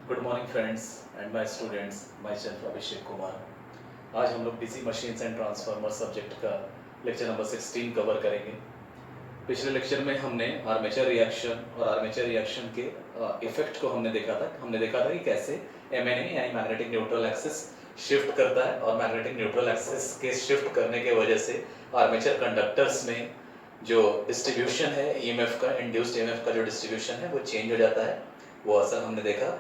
Good morning friends and my students, myself Abhishek Kumar. आज हम लोग DC machines and transformer subject का lecture number 16 cover करेंगे। पिछले लेक्चर में हमने आर्मेचर रिएक्शन और आर्मेचर रिएक्शन के इफेक्ट को हमने देखा था कि कैसे एमएनए यानी मैग्नेटिक न्यूट्रल एक्सिस शिफ्ट करता है और मैग्नेटिक न्यूट्रल एक्सिस के शिफ्ट करने के वजह से आर्मेचर कंडक्टर्स में जो डिस्ट्रीब्यूशन है ईएमएफ का, इंड्यूस्ड ईएमएफ का जो डिस्ट्रीब्यूशन है वो चेंज हो जाता है। वो असर हमने देखा।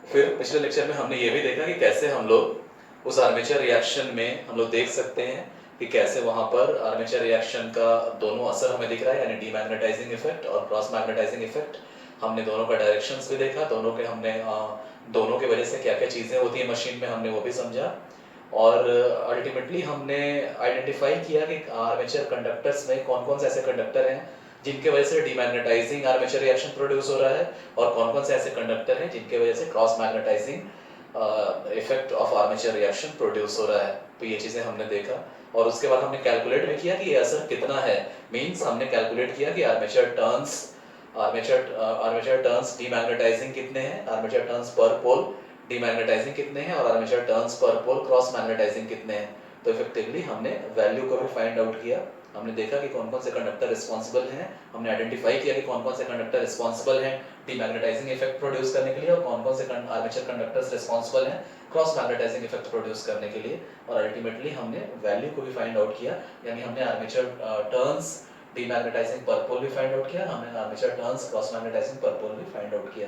फिर पिछले लेक्चर में हमने ये भी देखा कि कैसे हम लोग उस आर्मेचर रिएक्शन में हम लोग देख सकते हैं कि कैसे वहां पर आर्मेचर रिएक्शन का दोनों असर हमें दिख रहा है, यानी डीमैग्नेटाइजिंग इफेक्ट और क्रॉस मैग्नेटाइजिंग इफेक्ट। हमने दोनों का डायरेक्शंस भी देखा, दोनों के वजह से क्या क्या चीज़ें होती हैं मशीन में, हमने वो भी समझा। और अल्टीमेटली हमने आइडेंटिफाई किया कि आर्मेचर कंडक्टर्स में कौन कौन से ऐसे कंडक्टर हैं जिनके वजह से डीमैग्नेटाइजिंग आर्मेचर रिएक्शन प्रोड्यूस हो रहा है, और कौन कौन से ऐसे कंडक्टर हैं जिनके वजह से cross magnetising effect of armature reaction produce हो रहा है। तो ये चीज़ें हमने देखा और उसके बाद हमने कैलकुलेट भी किया कि ये असर कितना है। मींस हमने कैलकुलेट किया कि आर्मेचर टर्न्स डीमैग्नेटाइजिंग कितने हैं, आर्मेचर टर्न्स पर पोल डीमैग्नेटाइजिंग कितने हैं, और आर्मेचर टर्न्स पर पोल क्रॉस मैग्नेटाइजिंग कितने हैं। तो इफेक्टिवली हमने वैल्यू को भी फाइंड आउट किया। हमने देखा कि कौन कौन से कंडक्टर रिस्पॉन्सिबल हैं, हमने आइडेंटिफाई किया कि कौन कौन से कंडक्टर रिस्पॉन्सिबल हैं डीमैग्नेटाइजिंग इफेक्ट प्रोड्यूस करने के लिए, और कौन कौन से आर्मेचर कंडक्टर्स रिस्पॉन्सिबल हैं क्रॉस मैग्नेटाइजिंग इफेक्ट प्रोड्यूस करने के लिए। और अल्टीमेटली हमने वैल्यू को भी फाइंड आउट किया, यानी हमने आर्मेचर टर्न्स डीमैग्नेटाइजिंग पर पोल भी फाइंड आउट किया, हमने आर्मेचर टर्न्स क्रॉस मैग्नेटाइजिंग पर पोल भी फाइंड आउट किया।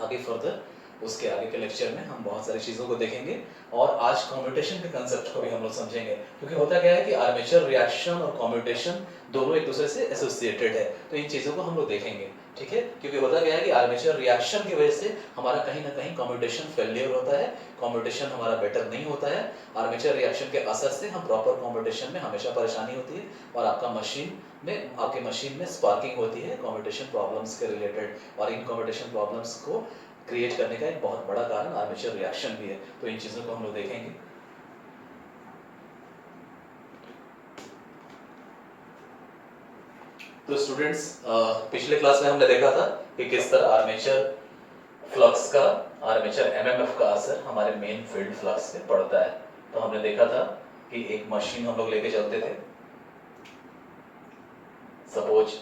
आगे फर्दर उसके आगे के लेक्चर में हम बहुत सारी चीज़ों को देखेंगे और आज कम्यूटेशन के कंसेप्ट को भी हम लोग समझेंगे, क्योंकि होता क्या है कि आर्मेचर रिएक्शन और कम्यूटेशन दोनों एक दूसरे से एसोसिएटेड है। तो इन चीज़ों को हम लोग देखेंगे, ठीक है। क्योंकि होता क्या है कि आर्मेचर रिएक्शन की वजह से हमारा कहीं ना कहीं कम्यूटेशन फेलियर होता है, कम्यूटेशन हमारा बेटर नहीं होता है। आर्मेचर रिएक्शन के असर से हम प्रॉपर कम्यूटेशन में हमेशा परेशानी होती है और आपके मशीन में स्पार्किंग होती है कम्यूटेशन प्रॉब्लम्स के रिलेटेड, और इन कम्यूटेशन प्रॉब्लम्स को क्रिएट करने का एक बहुत बड़ा कारण आर्मेचर रिएक्शन भी है। तो इन चीजों को हम लोग देखेंगे। तो स्टूडेंट्स, पिछले क्लास में हमने देखा था कि किस तरह आर्मेचर फ्लक्स का, आर्मेचर एमएमएफ का असर हमारे मेन फील्ड फ्लक्स पे पड़ता है। तो हमने देखा था कि एक मशीन हम लोग लेके चलते थे। सपोज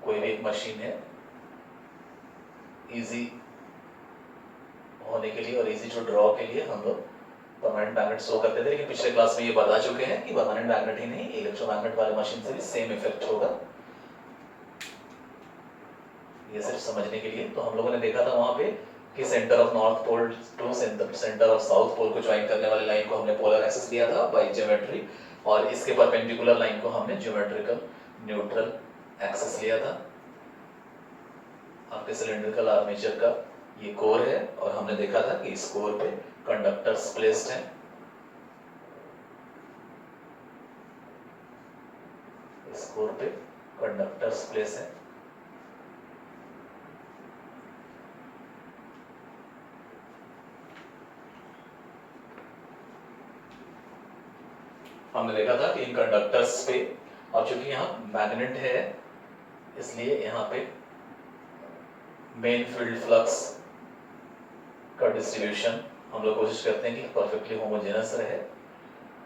कोई भी एक मशीन है, इजी होने के लिए और इजी टू ड्रॉ के लिए हम लोग परमानेंट मैग्नेट शो करते थे, लेकिन पिछले क्लास में ये बता चुके हैं कि परमानेंट मैग्नेट ही नहीं, इलेक्ट्रोमैग्नेट वाले मशीन से भी सेम इफेक्ट होगा। ये सिर्फ समझने के लिए। तो हम लोगों ने देखा था वहां पे कि centre of north pole to centre of south pole को ज्वाइन करने वाली लाइन को हमने पोलर एक्सिस लिया था बाय ज्योमेट्री, और इसके परपेंडिकुलर लाइन को हमने ज्योमेट्रिकल न्यूट्रल एक्सिस लिया था। आपके सिलेंड्रिकल आर्मेचर का ये कोर है और हमने देखा था कि इस कोर पे कंडक्टर्स प्लेस्ड हैं। इस कोर पे कंडक्टर्स प्लेस हैं। हमने देखा था कि इन कंडक्टर्स पे, और चूंकि यहाँ मैग्नेट है इसलिए यहाँ पे मेन फील्ड फ्लक्स का डिस्ट्रीब्यूशन हम लोग कोशिश करते हैं कि परफेक्टली होमोजेनस रहे,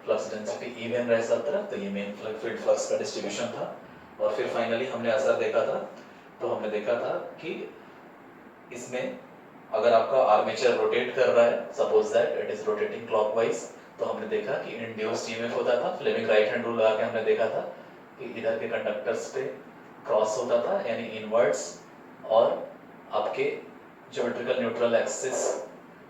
फ्लक्स डेंसिटी इवन रहे सब तरफ। तो ये मेन फील्ड फ्लक्स का डिस्ट्रीब्यूशन था। और फिर फाइनली हमने असर देखा था। तो हमने देखा था कि इसमें अगर आपका आर्मेचर रोटेट कर रहा है, suppose that it is rotating clockwise, तो हमने देखा कि इंड्यूस्ड ईएमएफ होता था। फ्लेमिंग राइट हैंड रूल लगा के हमने देखा था कि इधर के कंडक्टर्स पे क्रॉस होता था, यानी इनवर्ड्स, और आपके ज्योमेट्रिकल न्यूट्रल एक्सिस।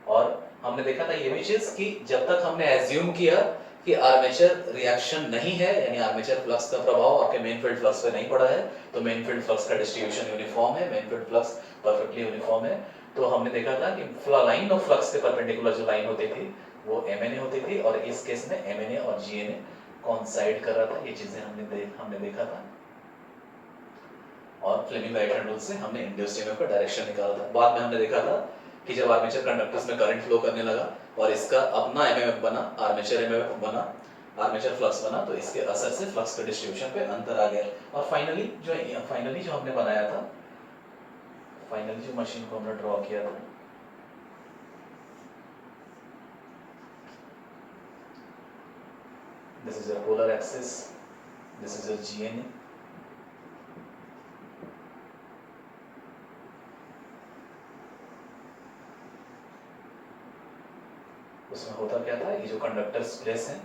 और हमने देखा था ये भी चीज कि जब तक हमने एज्यूम किया कि आर्मेचर रिएक्शन नहीं है, यानी आर्मेचर फ्लक्स का प्रभाव आपके मेन फील्ड फ्लक्स पे नहीं पड़ा है, तो मेन फील्ड फ्लक्स का डिस्ट्रीब्यूशन यूनिफॉर्म है, main field flux perfectly uniform है। तो हमने देखा था कि लाइन ऑफ फ्लक्स के परपेंडिकुलर जो लाइन होती थी वो एमएनए होती थी, और इस केस में एमएनए और जीएनए कॉन्साइड कर रहा था। ये चीजें हमने देखा था। और फ्लेमिंग राइट हैंड रूल से हमने इंड्यूस्ड ईएमएफ का डायरेक्शन निकाला था। बाद में हमने देखा था कि जब आर्मेचर कंडक्टर्स में करंट फ्लो करने लगा और इसका अपना एमएमएफ बना, आर्मेचर एमएमएफ बना, आर्मेचर फ्लक्स बना, तो इसके असर से फ्लक्स के डिस्ट्रीब्यूशन पे अंतर आ गया। और फाइनली जो हमने बनाया था, फाइनली जो मशीन को हमने ड्रॉ किया था, polar axis, this is your GNA. उसमें होता क्या था, ये जो कंडक्टर्स प्लेस हैं,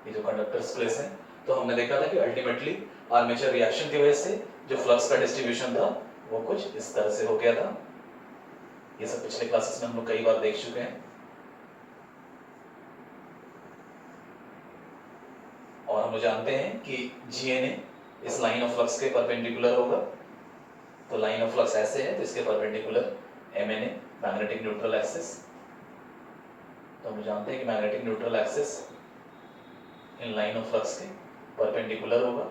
ये जो कंडक्टर्स प्लेस हैं, तो हमने देखा था कि अल्टीमेटली आर्मेचर रिएक्शन की वजह से जो फ्लक्स का डिस्ट्रीब्यूशन था वो कुछ इस तरह से हो गया था। ये सब पिछले क्लासेस में हम लोग कई बार देख चुके हैं। और हम लोग जानते हैं कि GNA इस लाइन ऑफ फ्लक्स के परपेंडिकुलर होगा, तो लाइन ऑफ फ्लक्स ऐसे है तो इसके perpendicular MNA magnetic neutral axis. तो हम जानते हैं कि magnetic neutral axis in line of flux के परपेंडिकुलर होगा।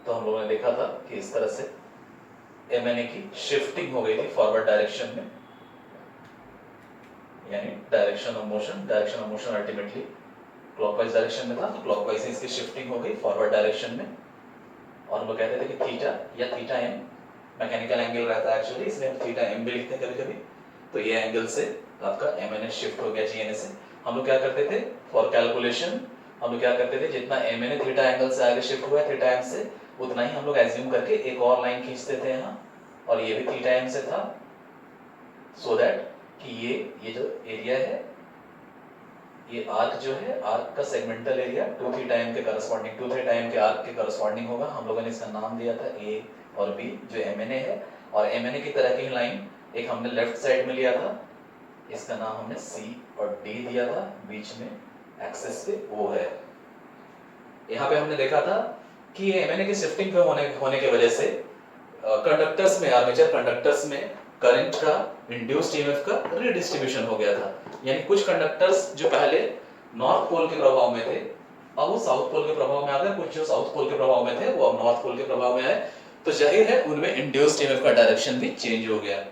तो हम लोगों ने देखा था कि इस तरह से MNA की शिफ्टिंग हो गई थी फॉरवर्ड डायरेक्शन में, यानी direction of motion ultimately clockwise direction में था, तो क्लॉकवाइज से इसकी शिफ्टिंग हो गई फॉरवर्ड डायरेक्शन में। और हम लोग कहते थे कि थीटा या थीटा एम मैकेनिकल एंगल रहता है एक्चुअली, इसलिए हम थीटा एम भी लिखते हैं कभी कभी। तो ये एंगल से आपका MNA शिफ्ट हो गया GNA से। हम लोग क्या करते थे फॉर कैलकुलेशन, हम लोग क्या करते थे, जितना MNA थीटा एंगल से आगे शिफ्ट हुआ है थीटा एम से, उतना ही हम लोग एज्यूम करके एक और लाइन खींचते थे यहाँ, और ये भी थीटा एम से था, सो दैट कि ये जो एरिया है, ये आर्क जो है, आर्क का सेगमेंटल एरिया 2 थीटा एम के करस्पॉन्डिंग, 2 थीटा एम के आर्क के करस्पॉन्डिंग होगा। हम लोगों ने इसका नाम दिया था A और B, जो MNA है। और MNA की तरह की लाइन एक हमने लेफ्ट साइड में लिया था, इसका नाम हमने C और D दिया था, बीच में एक्सिस पे O है। यहाँ पे हमने देखा था कि ये MNA की शिफ्टिंग पे होने की वजह से कंडक्टर्स में, आर्मेचर कंडक्टर्स में करंट का, इंड्यूस्ड ईएमएफ का रीडिस्ट्रीब्यूशन हो गया था। यानी कुछ कंडक्टर्स जो पहले नॉर्थ पोल के प्रभाव में थे, अब वो साउथ पोल के प्रभाव में आ गए। कुछ जो साउथ पोल के प्रभाव में थे वो अब नॉर्थ पोल के प्रभाव में आए, तो जाहिर है उनमें इंड्यूस्ड ईएमएफ का डायरेक्शन भी चेंज हो गया,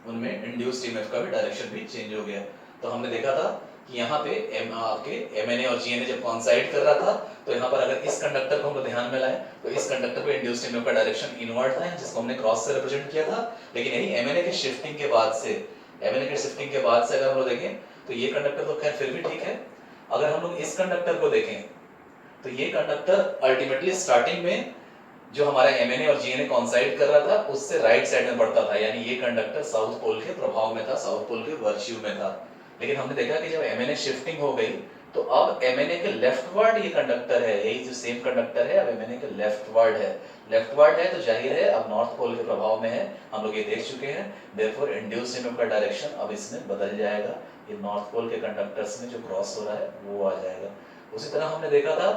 उनमें इंड्यूस्ड ईएमएफ का भी डायरेक्शन भी चेंज हो गया। तो हमने देखा था कि यहाँ पे आपके MNA और GNA जब कॉन्साइड कर रहा था, तो यहाँ पर अगर इस कंडक्टर को हम लोग ध्यान में लाए तो इस कंडक्टर पे इंड्यूस्ड ईएमएफ का डायरेक्शन इनवर्ड था, जिसको हमने क्रॉस से रिप्रेजेंट किया था। लेकिन यही MNA की शिफ्टिंग के बाद से, अगर हम लोग देखें तो ये कंडक्टर तो खैर फिर भी ठीक है। अगर हम लोग इस कंडक्टर को देखें तो ये कंडक्टर अल्टीमेटली स्टार्टिंग में जो हमारा MNA और GNA कॉन्साइड कर रहा था उससे राइट साइड में बढ़ता था, यानी ये कंडक्टर साउथ पोल के प्रभाव में था, साउथ पोल के वर्च्यू में था। लेकिन हमने देखा कि जब MNA शिफ्टिंग हो गई तो अब MNA के लेफ्टवर्ड ये कंडक्टर है, यही जो सेम कंडक्टर है अब MNA के लेफ्टवर्ड है, तो जाहिर है अब नॉर्थ पोल के प्रभाव में है, हम लोग ये देख चुके हैं। देयरफॉर इंड्यूस्ड ईएमएफ का डायरेक्शन अब इसमें बदल जाएगा, ये नॉर्थ पोल के कंडक्टर्स में जो क्रॉस हो रहा है वो आ जाएगा। उसी तरह हमने देखा था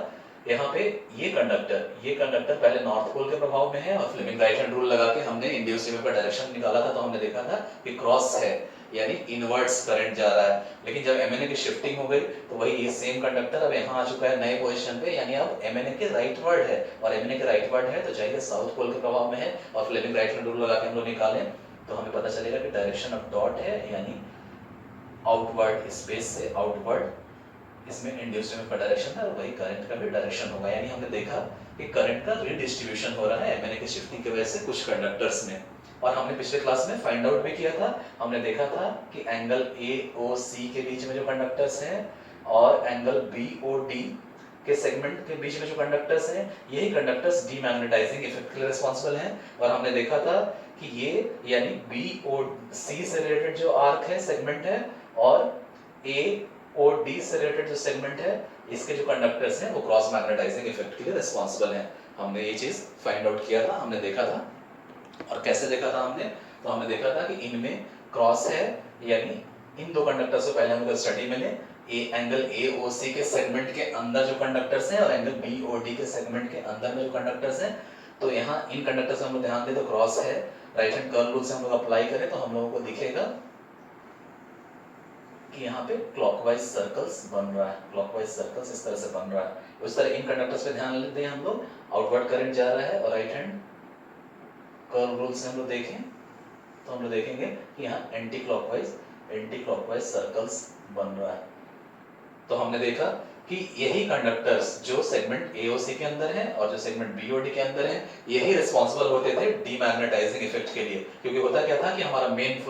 यहाँ पे ये कंडक्टर पहले नॉर्थ पोल के प्रभाव में है, और फ्लेमिंग राइट हैंड रूल लगा के हमने इंड्यूस्ड ईएमएफ का डायरेक्शन निकाला था, तो हमने देखा था कि क्रॉस है, यानी इनवर्ट्स करंट जा रहा है। लेकिन जब MNA की शिफ्टिंग हो गई तो वही ये सेम कंडक्टर अब यहाँ आ चुका है नए पोजीशन पे, यानी अब MNA के राइटवर्ड है, और MNA के राइटवर्ड है तो चाहिए साउथ पोल के प्रभाव में है, और फ्लेमिंग राइट हैंड रूल लगा के हम लोग निकालें तो हमें पता चलेगा कि डायरेक्शन ऑफ डॉट है, यानी आउटवर्ड स्पेस से आउटवर्ड इसमें इंड्यूस्ड ईएमएफ का डायरेक्शन है, और वही करंट का भी डायरेक्शन होगा। यानी हमने देखा कि करंट का रीडिस्ट्रीब्यूशन हो रहा है MNA की शिफ्टिंग की वजह से कुछ कंडक्टर्स में। और हमने पिछले क्लास में फाइंड आउट भी किया था, हमने देखा था कि एंगल AOC के बीच में जो कंडक्टर्स हैं और एंगल BOD के सेगमेंट के बीच में जो कंडक्टर्स हैं, यही कंडक्टर्स डीमैग्नेटाइजिंग इफेक्ट के लिए रिस्पांसिबल हैं। और हमने देखा था कि ये यानी BOC से रिलेटेड जो आर्क है, सेगमेंट है, और AOD से रिलेटेड जो सेगमेंट है, इसके जो कंडक्टर्स हैं वो क्रॉस मैग्नेटाइजिंग इफेक्ट के लिए रिस्पांसिबल हैं। हमने ये चीज फाइंड आउट किया था, हमने देखा था। और कैसे देखा था हमने, तो हमने देखा था कि इनमें क्रॉस है, यानी इन दो कंडक्टर्स को पहले हम लोग स्टडी में ले, एंगल AOC के सेगमेंट के अंदर जो कंडक्टर्स हैं और एंगल BOD के सेगमेंट के अंदर में जो कंडक्टर्स हैं, तो यहाँ इन कंडक्टर से हम लोग ध्यान दें तो क्रॉस है, राइट हैंड कर्व रूल से हम लोग अप्लाई करें तो हम लोगों को दिखेगा कि यहाँ पे क्लॉकवाइज सर्कल्स बन रहा है, क्लॉकवाइज सर्कल्स इस तरह से बन रहा है। उस तरह इन कंडक्टर्स पे ध्यान दें हम लोग, आउटवर्ड करंट जा रहा है और राइट हैंड कर्व रूल से हम लोग देखें तो हम लोग देखेंगे कि यहाँ एंटी क्लॉकवाइज सर्कल्स बन रहा है। तो हमने देखा कि यही कंडक्टर्स जो सेगमेंट AOC के अंदर है और जो सेगमेंट BOD के अंदर है, यही रिस्पॉन्सिबल होते थे डीमैग्नेटाइजिंग इफेक्ट के लिए। क्योंकि होता क्या था कि हमारा मेन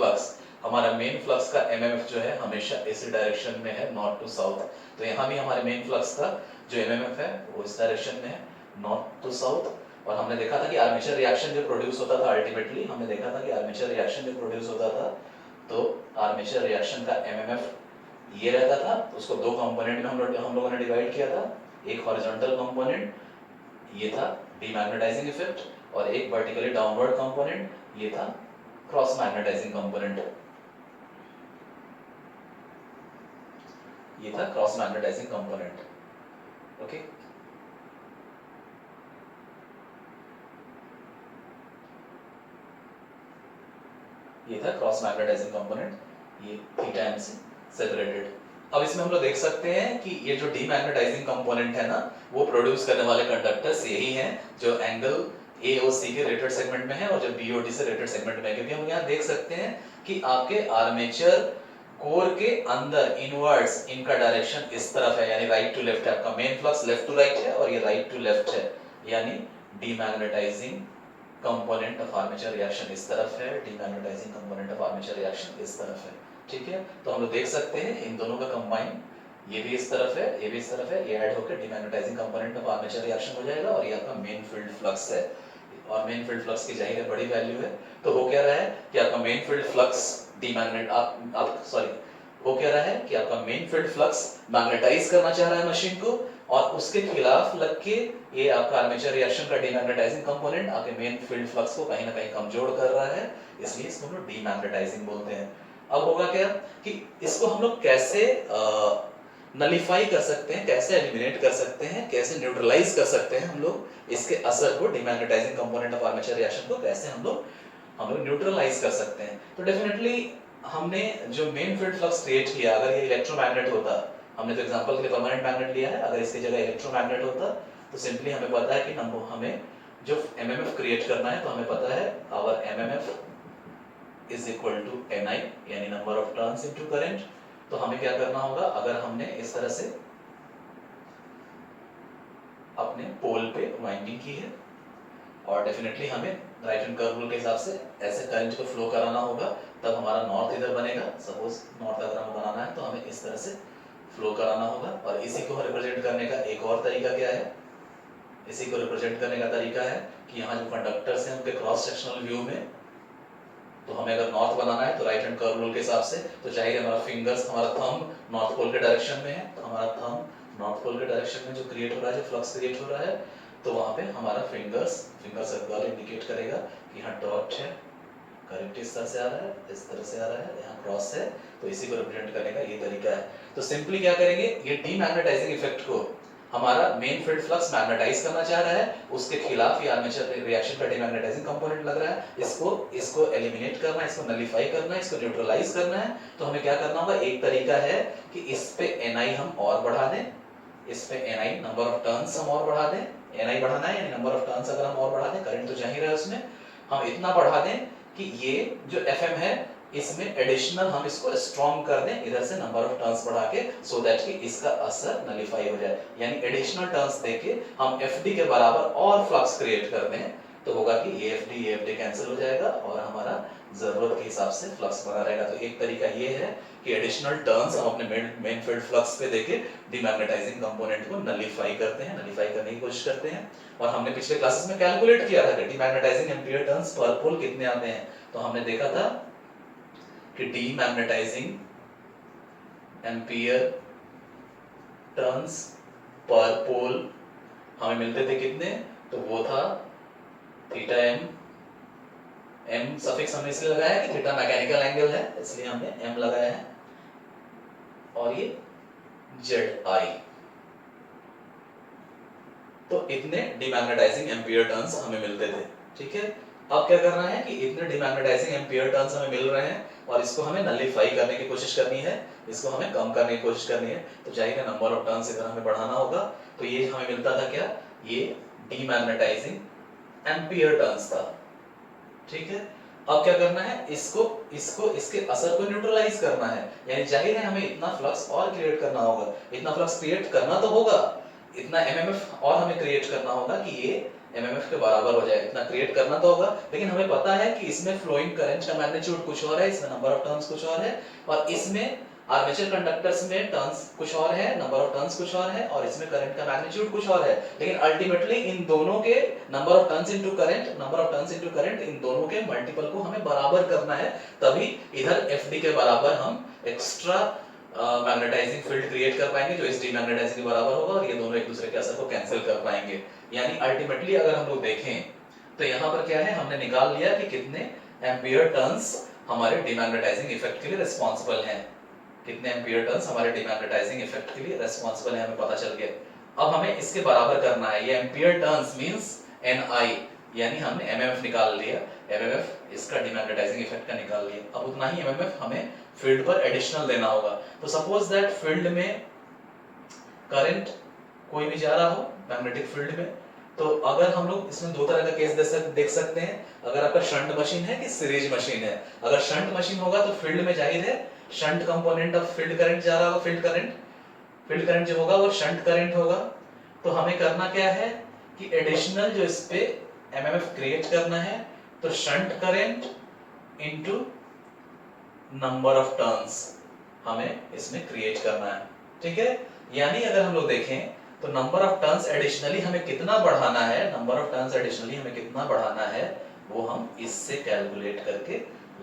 फ्लक्स का MMF जो है हमेशा इसी डायरेक्शन में है, नॉर्थ टू साउथ। तो यहाँ भी हमारे मेन फ्लक्स का जो MMF है वो इस डायरेक्शन में है, नॉर्थ टू साउथ। और हमने देखा था कि आर्मेचर रिएक्शन जो प्रोड्यूस होता था, अल्टीमेटली हमने देखा था कि आर्मेचर रिएक्शन जो प्रोड्यूस होता था, तो आर्मेचर रिएक्शन का MMF ये रहता था। उसको दो कंपोनेंट में हम लोगों ने डिवाइड किया था। एक हॉरिजॉन्टल कंपोनेंट ये था डीमैग्नेटाइजिंग इफेक्ट, और एक वर्टिकली डाउनवर्ड कंपोनेंट ये था क्रॉस मैग्नेटाइजिंग कंपोनेंट। ये था क्रॉस मैग्नेटाइजिंग कंपोनेंट। ओके, ये था क्रॉस मैग्नेटाइजिंग कंपोनेंट, ये थीटा एम से सेपरेटेड। अब इसमें हम लोग देख सकते हैं कि ये जो डीमैग्नेटाइजिंग कंपोनेंट है ना, वो प्रोड्यूस करने वाले कंडक्टर्स यही हैं जो एंगल AOC के रेटेड सेगमेंट में है और जो BOD से रेटेड सेगमेंट में है। क्योंकि हम यहाँ देख सकते हैं कि आपके आर्मेचर कोर के अंदर इनवर्ड्स इनका डायरेक्शन इस तरफ है, यानी राइट टू लेफ्ट है। आपका main flux left to right है और ये राइट टू लेफ्ट है, यानी demagnetising component of armature reaction इस तरफ है, demagnetising component of armature reaction इस तरफ है। ठीक है, तो हम लोग देख सकते हैं इन दोनों का कंबाइन, ये भी इस तरफ है, ये भी इस तरफ है, ये ऐड होकर demagnetising component of armature reaction हो जाएगा और ये आपका मेन फील्ड फ्लक्स है। और मेन फील्ड फ्लक्स की जाहिर है बड़ी वैल्यू है। तो हो क्या रहा है कि आपका मेन फील्ड फ्लक्स डीमैग्नेट आप सॉरी हो क्या रहा है कि आपका मेन फील्ड फ्लक्स मैग्नेटाइज करना चाह रहा है मशीन को, और उसके खिलाफ लग के ये आपका आर्मेचर रिएक्शन का डीमैग्नेटाइजिंग कंपोनेंट आपके मेन फील्ड फ्लक्स को कहीं ना कहीं कमजोर कर रहा है, इसलिए इसको हम लोग डीमैग्नेटाइजिंग बोलते हैं। अब होगा क्या कि इसको हम लोग कैसे नलिफाई कर सकते हैं, कैसे एलिमिनेट कर सकते हैं, कैसे न्यूट्रलाइज कर सकते हैं हम लोग इसके असर को, demagnetising component of armature reaction को कैसे हम लोग न्यूट्रलाइज कर सकते हैं। तो डेफिनेटली हमने जो मेन फील्ड फ्लक्स क्रिएट किया, अगर ये इलेक्ट्रोमैग्नेट होता, हमने तो एग्जांपल के लिए परमानेंट मैग्नेट लिया है, अगर इसकी जगह इलेक्ट्रोमैग्नेट होता तो सिंपली हमें पता है कि हमें जो MMF क्रिएट करना है, तो हमें पता है our MMF is equal to NI, यानी number of turns into current. तो हमें क्या करना होगा, अगर हमने इस तरह से अपने पोल पे वाइंडिंग की है और डेफिनेटली हमें राइट हैंड कर्व रूल के हिसाब से ऐसे करंट को फ्लो कराना होगा, तब हमारा नॉर्थ इधर बनेगा। सपोज नॉर्थ अगर हमें बनाना है तो हमें इस तरह से फ्लो कराना होगा। और इसी को रिप्रेजेंट करने का एक और तरीका क्या है, इसी को रिप्रेजेंट करने का तरीका है कि यहाँ जो कंडक्टर्स हैं उनके क्रॉस सेक्शनल व्यू में, तो हमें अगर नॉर्थ बनाना है तो राइट हैंड कर्व रूल के हिसाब से, तो चाहिए हमारा फिंगर्स, हमारा थंब नॉर्थ पोल के डायरेक्शन में है, तो हमारा थंब नॉर्थ पोल के डायरेक्शन में जो क्रिएट हो रहा है, जो फ्लक्स क्रिएट हो रहा है, तो वहाँ पे हमारा फिंगर सर्कुलर इंडिकेट करेगा कि यहाँ डॉट है, करंट इस तरह से आ रहा है, इस तरह से आ रहा है, यहाँ क्रॉस है, तो इसी को रिप्रेजेंट करने का ये तरीका है। तो सिंपली क्या करेंगे, ये डीमैग्नेटाइजिंग इफेक्ट को हमारा मेन फील्ड फ्लक्स मैग्नेटाइज करना चाह रहा है, उसके खिलाफ ये आर्मेचर रिएक्शन का डीमैग्नेटाइजिंग कंपोनेंट लग रहा है, इसको एलिमिनेट करना है, इसको नलिफाई करना है, इसको न्यूट्रलाइज करना है। तो हमें क्या करना होगा, एक तरीका है कि इस पे NI हम और बढ़ा दें, इस पे NI नंबर ऑफ टर्न्स हम और बढ़ा दें, NI बढ़ाना है यानी नंबर ऑफ टर्न्स अगर हम और बढ़ा दें, करंट तो जा ही रहा है उसमें, हम इतना बढ़ा दें कि ये जो FM है इसमें एडिशनल हम इसको स्ट्रॉन्ग कर दें, इधर से नंबर ऑफ टर्न्स बढ़ा के, सो दैट कि इसका असर नलिफाई हो जाए, यानी एडिशनल टर्न्स देके हम FD के बराबर और फ्लक्स क्रिएट कर दें। तो होगा कि ये FD कैंसिल हो जाएगा और हमारा जरूरत के हिसाब से फ्लक्स बना रहेगा। तो एक तरीका ये है कि एडिशनल टर्न्स हम अपने मेन फील्ड फ्लक्स पे देके डीमैग्नेटाइजिंग कंपोनेंट को नलिफाई करते हैं, नलिफाई करने की कोशिश करते हैं। और हमने पिछले क्लासेस में कैलकुलेट किया था कि डीमैग्नेटाइजिंग एम्पीयर टर्न्स पर पोल कितने आते हैं। तो हमने देखा था कि डीमैग्नेटाइजिंग एम्पीयर टर्न्स पर पोल हमें मिलते थे कितने, तो वो था थीटा m सफिक्स हमने इसलिए लगाया है कि थीटा मैकेनिकल एंगल है, इसलिए हमने m लगाया है, और ये ZI। तो इतने डीमैग्नेटाइजिंग एम्पियर टर्न्स हमें मिलते थे, ठीक है। अब क्या करना है कि इतने डीमैग्नेटाइजिंग एम्पियर टर्न्स हमें मिल रहे हैं और इसको हमें नलिफाई करने की कोशिश करनी है, इसको हमें कम करने की कोशिश करनी है। तो जाहिर है नंबर ऑफ टर्न्स इधर हमें बढ़ाना होगा। तो ये हमें मिलता था क्या, ये डीमैग्नेटाइजिंग एम्पियर टर्न्स था, ठीक है। अब क्या करना है, इसको इसको इसके असर को न्यूट्रलाइज करना है, यानी जाहिर है हमें इतना फ्लक्स और क्रिएट करना होगा। इतना फ्लक्स क्रिएट करना तो होगा, इतना एमएमएफ और हमें क्रिएट करना होगा कि ये एमएमएफ के बराबर हो जाए, इतना क्रिएट करना तो होगा। लेकिन हमें पता है कि इसमें फ्लोइंग करंट का मैग्नीट्यूड कुछ और है, इसमें नंबर ऑफ टर्न्स कुछ और है, और इसमें आर्मेचर कंडक्टर्स में टर्न्स कुछ और है, नंबर ऑफ टर्न्स कुछ और है, और इसमें करंट का मैग्नीट्यूड कुछ और है। लेकिन अल्टीमेटली इन दोनों के number of turns into current, number of turns into current, इन दोनों के मल्टीपल को हमें बराबर करना है, तभी इधर एफडी के बराबर हम एक्स्ट्रा मैग्नेटाइजिंग फील्ड क्रिएट कर पाएंगे जो इस डीमैग्नेटाइजिंग के बराबर होगा, और ये दोनों एक दूसरे के असर को कैंसिल कर पाएंगे। यानी अल्टीमेटली अगर हम लोग देखें तो यहाँ पर क्या है, हमने निकाल लिया कि कितने एम्पियर टर्न्स हमारे डीमैग्नेटाइजिंग इफेक्ट के लिए रिस्पांसिबल हैं, कितने एम्पियर टर्न्स हमारे डीमैग्नेटाइजिंग इफेक्ट के लिए रिस्पांसिबल है, हमें पता चल गया। अब हमें इसके बराबर करना है, ये एम्पियर टर्न्स मींस एनआई, यानी हमने एमएमएफ निकाल लिया, एमएमएफ इसका डीमैग्नेटाइजिंग इफेक्ट का निकाल लिया। अब उतना ही एमएमएफ हमें फील्ड पर एडिशनल देना होगा। तो सपोज दैट फील्ड में करंट कोई भी जा रहा हो मैग्नेटिक फील्ड में, तो अगर हम लोग इसमें दो तरह का केस देख सकते हैं, अगर आपका शंट मशीन है कि सीरीज मशीन है। अगर शंट मशीन होगा तो फील्ड में जाहिर है shunt component of field current जा रहा होगा, फील्ड करंट जो होगा वो शंट करंट होगा। तो हमें करना क्या है कि एडिशनल जो इस पे एमएमएफ क्रिएट करना है, तो shunt current into number of turns हमें इसमें क्रिएट करना है, ठीक है। यानी अगर हम लोग देखें तो नंबर ऑफ टर्न्स एडिशनली हमें कितना बढ़ाना है, नंबर ऑफ टर्न्स एडिशनली हमें कितना बढ़ाना है, वो हम इससे कैलकुलेट करके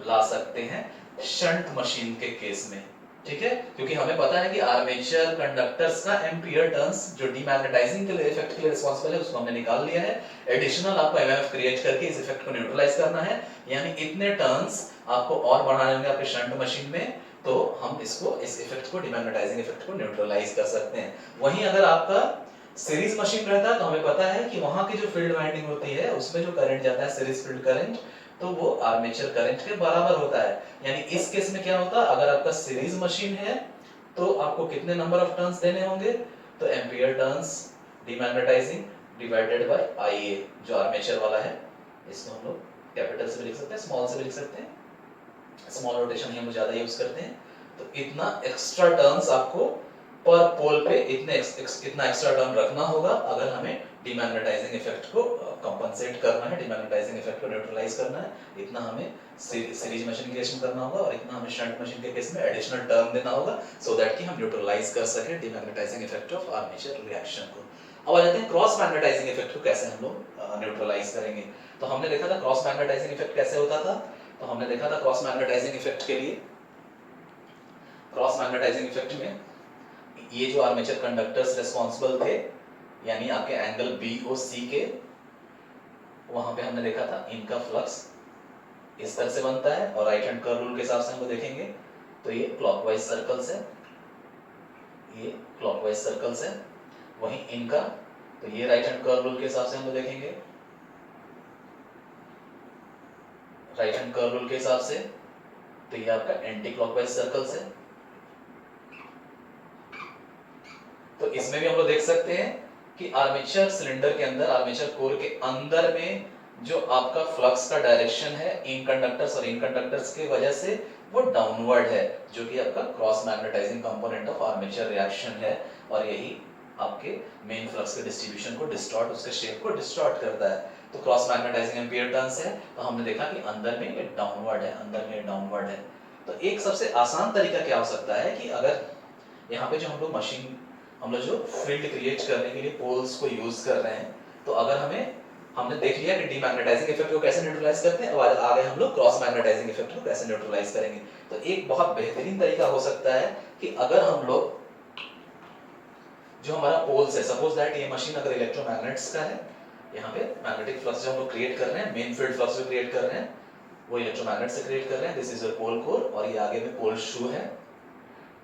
ला सकते हैं शंट मशीन के केस में, ठीक है। क्योंकि हमें पता है कि आर्मेचर कंडक्टर्स का एम्पियर टर्न्स जो डीमैग्नेटाइजिंग के लिए इफेक्ट के लिए रिस्पांसिबल है उसको हमने निकाल लिया है। एडिशनल आपको एमएमएफ क्रिएट करके इस इफेक्ट को न्यूट्रलाइज करना है, यानी इतने टर्न्स आपको और बढ़ाने होंगे आपके शंट मशीन में, तो हम इसको इस इफेक्ट को डीमैग्नेटाइजिंग इफेक्ट को न्यूट्रलाइज कर सकते हैं। वहीं अगर आपका सीरीज मशीन रहता है तो हमें पता है कि वहां की जो फील्ड वाइंडिंग होती है उसमें जो करंट जाता है सीरीज फील्ड करंट, तो वो आर्मेचर करंट के बराबर होता है। यानी इस केस में क्या होता है, अगर आपका सीरीज मशीन है तो आपको कितने नंबर ऑफ टर्न्स देने होंगे, तो ampere turns demagnetising divided by आईए जो आर्मेचर वाला है, इसको हम लोग कैपिटल से भी लिख सकते हैं, स्मॉल से भी लिख सकते हैं, स्मॉल नोटेशन ही हम ज्यादा यूज करते हैं। तो इतना एक्स्ट्रा टर्न्स आपको पर पोल पे इतने इतना एक्स्ट्रा टर्न रखना होगा अगर हमें डीमैग्नेटाइजिंग इफेक्ट को कंपनसेट करना है, डीमैग्नेटाइजिंग इफेक्ट को न्यूट्रलाइज करना है। इतना हमें सीरीज मशीन के केस में करना होगा और इतना हमें शंट मशीन के केस में एडिशनल टर्म देना होगा, सो दैट कि हम न्यूट्रलाइज कर सके demagnetising effect of armature reaction को। अब आ जाते हैं क्रॉस मैग्नेटाइजिंग इफेक्ट को कैसे हम लोग न्यूट्रलाइज करेंगे। तो हमने देखा था क्रॉस मैग्नेटाइजिंग इफेक्ट कैसे होता था, तो हमने देखा था क्रॉस मैग्नेटाइजिंग इफेक्ट के लिए, क्रॉस मैग्नेटाइजिंग इफेक्ट में ये जो आर्मेचर कंडक्टर्स रिस्पांसिबल थे, यानी आपके एंगल BOC के, वहां पे हमने देखा था इनका फ्लक्स इस तरह से बनता है, और राइट हैंड कर्व रूल के हिसाब से हम लोग देखेंगे तो ये क्लॉकवाइज सर्कल्स है, ये क्लॉकवाइज सर्कल्स है। वहीं इनका, तो ये राइट हैंड कर्व रूल के हिसाब से हम लोग देखेंगे, राइट हैंड कर्व रूल के हिसाब से तो ये आपका एंटी क्लॉकवाइज सर्कल्स है। तो इसमें भी हम लोग देख सकते हैं कि आर्मेचर सिलेंडर के अंदर, आर्मेचर कोर के अंदर में जो आपका फ्लक्स का डायरेक्शन है इन कंडक्टर्स और इन कंडक्टर्स की वजह से वो डाउनवर्ड है, जो कि आपका cross magnetising component of armature reaction है, और यही आपके मेन फ्लक्स के डिस्ट्रीब्यूशन को डिस्टॉर्ट, उसके शेप को डिस्टॉर्ट करता है। तो क्रॉस मैग्नेटाइजिंग एम्पियर टर्न्स है, तो हमने देखा कि अंदर में ये डाउनवर्ड है, अंदर में डाउनवर्ड है। तो एक सबसे आसान तरीका क्या हो सकता है कि अगर यहाँ पे जो हम लोग मशीन, हम लोग जो फील्ड क्रिएट करने के लिए पोल्स को यूज कर रहे हैं, तो अगर हमने देख लिया कि डीमैग्नेटाइजिंग इफेक्ट को कैसे न्यूट्रलाइज करते हैं, और आगे हम लोग क्रॉस मैग्नेटाइजिंग इफेक्ट को कैसे न्यूट्रलाइज करेंगे। तो एक बहुत बेहतरीन तरीका हो सकता है कि अगर हम लोग जो हमारा पोल्स है, सपोज दैट ये मशीन अगर इलेक्ट्रोमैग्नेट्स का है, यहाँ पे मैग्नेटिक फ्लक्स जो हम लोग क्रिएट कर रहे हैं, मेन फील्ड फ्लक्स जो क्रिएट कर रहे हैं वो इलेक्ट्रोमैग्नेट से क्रिएट कर रहे हैं, this is your pole core, और ये आगे में पोल शू है,